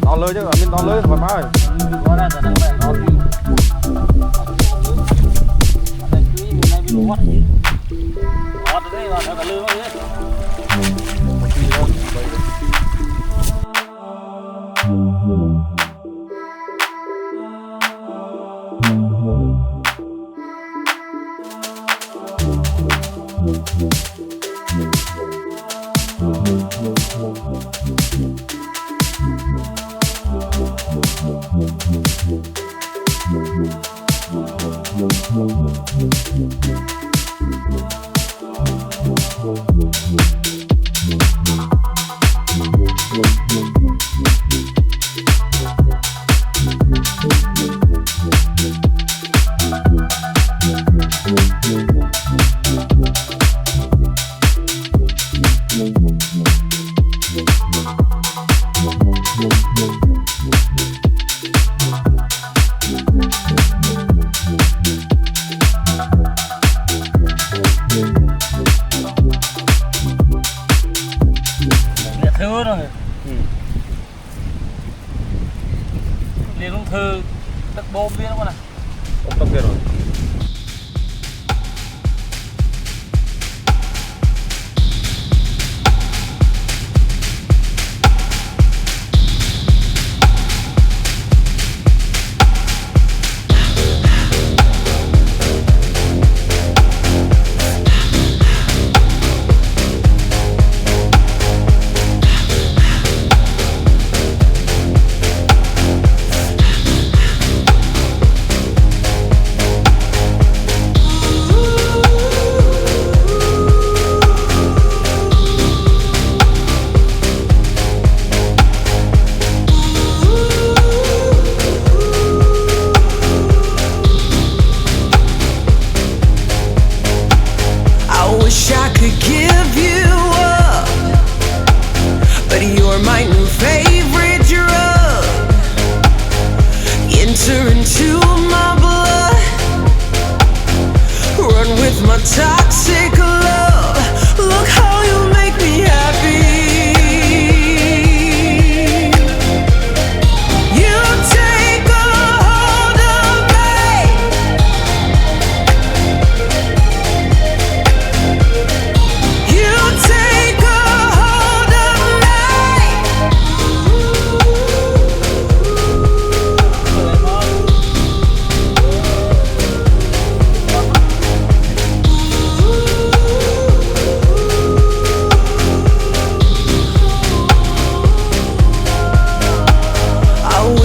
to lớn chứ, mình to lớn thoải mái. Có đây là mẹ nó đi. Đây cứ mình này bị lúa đấy chứ. Ở đây là cả lươn đấy. Thưa rồi. Liền luôn thư đất bom biết không ạ? Không tâm kia rồi. Toxic love, look how you make me happy. You take a hold of me. You take a hold of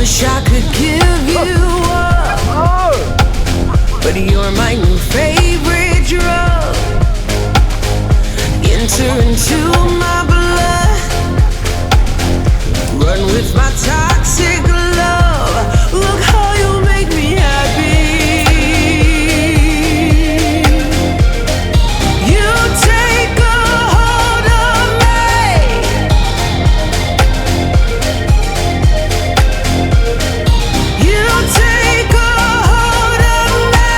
wish I could give you up, but you're my new favorite drug. Enter into my blood, run with my toxic love. Look how you make me happy. You take a hold of me. You take a hold of me.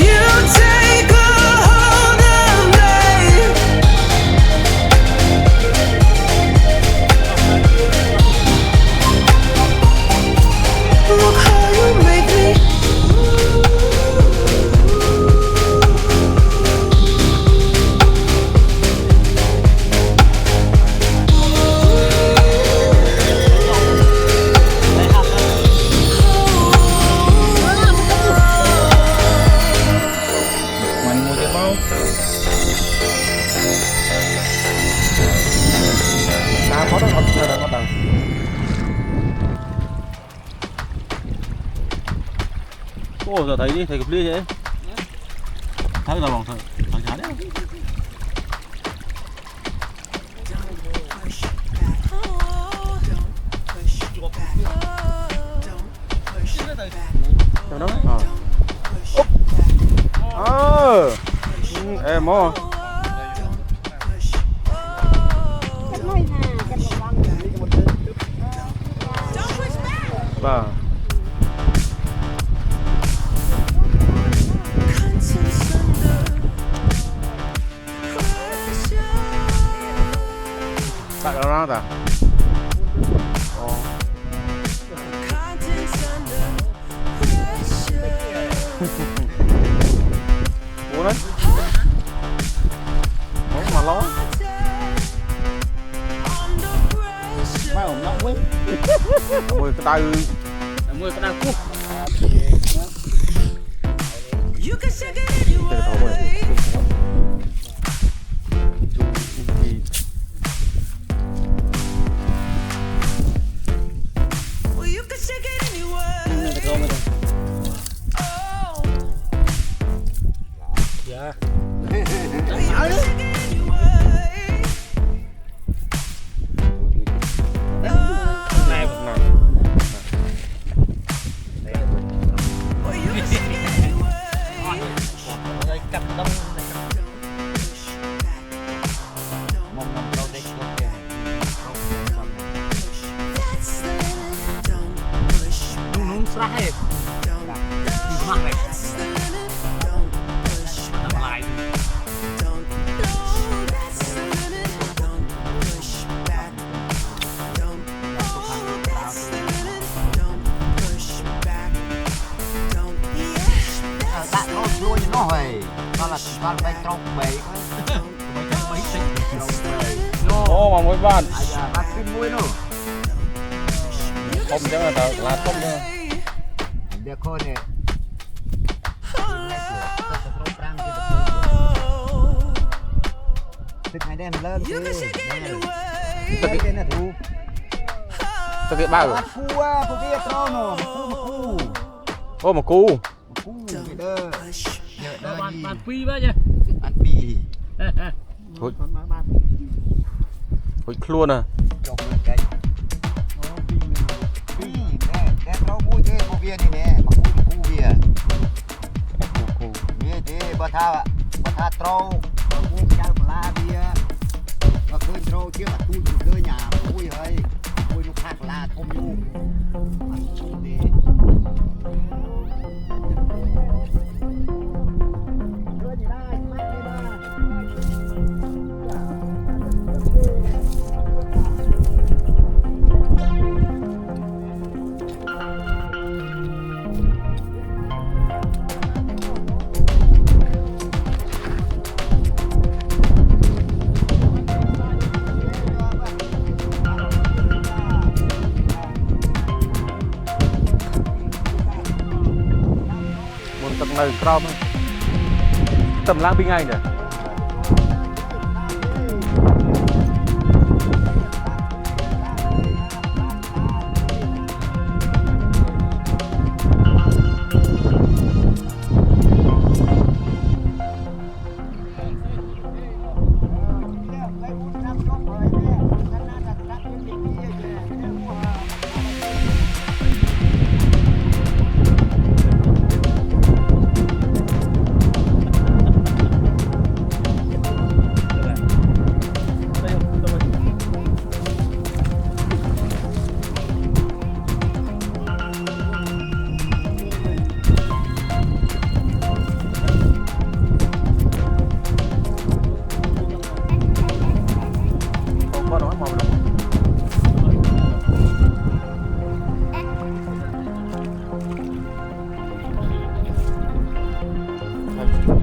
You take a hold of me. Look how you make me. Mình mua cái bao. Ta có đó không? Đây có tầng. Ô giờ thấy đi, thấy cặp ly vậy. Thấy rồi bằng thôi. Thằng chán đấy. Đó. Em mò. Bà. Bạn nó nào ta? Contents under pressure. Bố đấy. Bố mà lo. Mấy ông nóng quá. Ôi cái tay. Mười cái nào cút. You can shake it anyway. Well, you can shake it anyway. Oh. Dạ. Well, you can shake it anyway. Này Well, you can shake it anyway. rồi cặp đông này. Mong mong đâu đấy có kìa. That's the limit. Don't push back. Nung srah hết. Don't Mắc này. That's the limit. Don't push Làm back. lại. Don't no, that's the limit. Don't push back. Don't that's the limit. Don't push back. Don't yes. Đặt nó luôn nó hề nó là con bay trong bể Ô mà mỗi bạn. đặt cái mũi nữa Không chắc là tao là không nữa. để coi nè thích ngày đêm lên You can shake it anyway. cái tên là thu Tao cái bao rồi. phu kia trâu nó phu Ô mà cu. cái đơ nhớ đơ Bạn gì bạn phi bao nhiêu? ăn bì Thôi. Thôi luôn à. cho một cái bì nè trâu vui thế cô bia này nè mà cu bia như thế bà tha trâu mua cái lá bia và khơi trâu chứ mà tôi khơi nhà tôi ơi tôi nó khác là không vô Tầm này cao thôi. Tầm lãng binh anh này.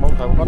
Mong thằng con.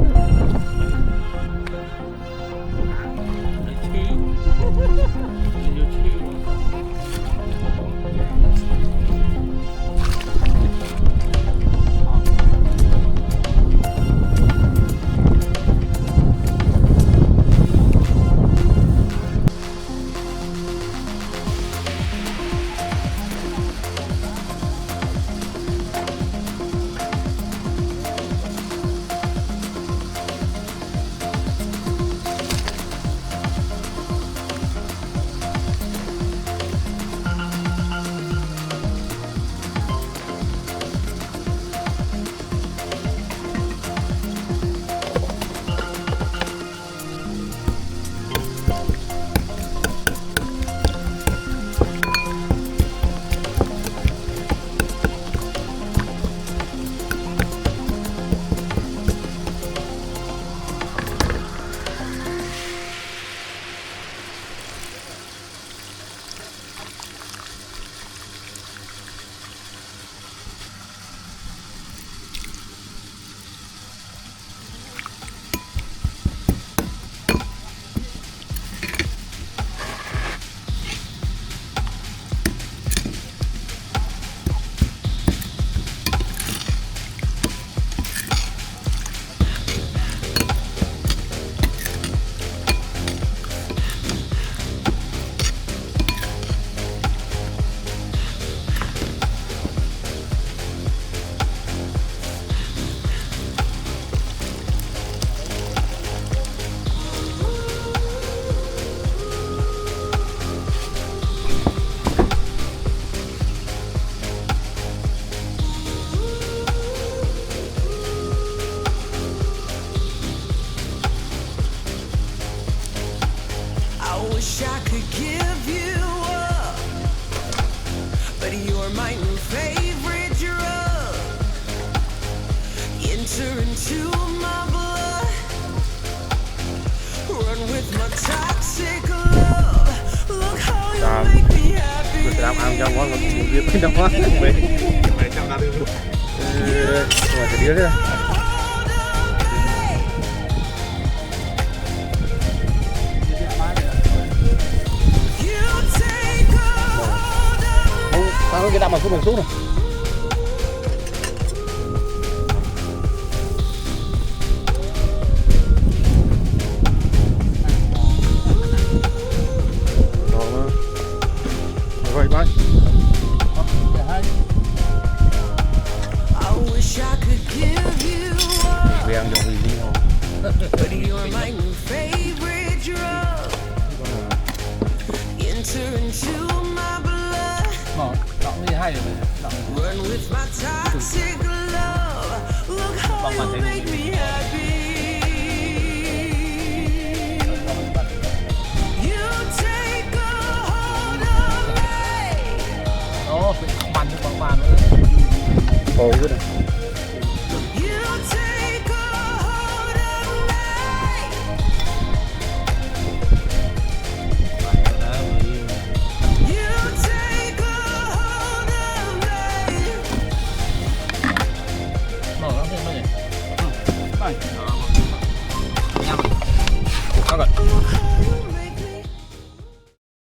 wish I could give you up, but you're my new favorite drug. Enter into my blood, run with my toxic love. Look how you make me happy. Tôi sẽ làm ăn trong quán một việc bên trong quán về về trong nào được luôn rồi sẽ đi đấy Tao cái đạp mà xuống này. Rồi bye. I wish I could give you up, Về ăn dọn gì không? but you're my new favorite drug. Enter into my blood, Động gì hay rồi run with my toxic love. Look how you make me happy. You take a hold of me. đó bị bắn cho bóng bàn nữa. Ồ, good.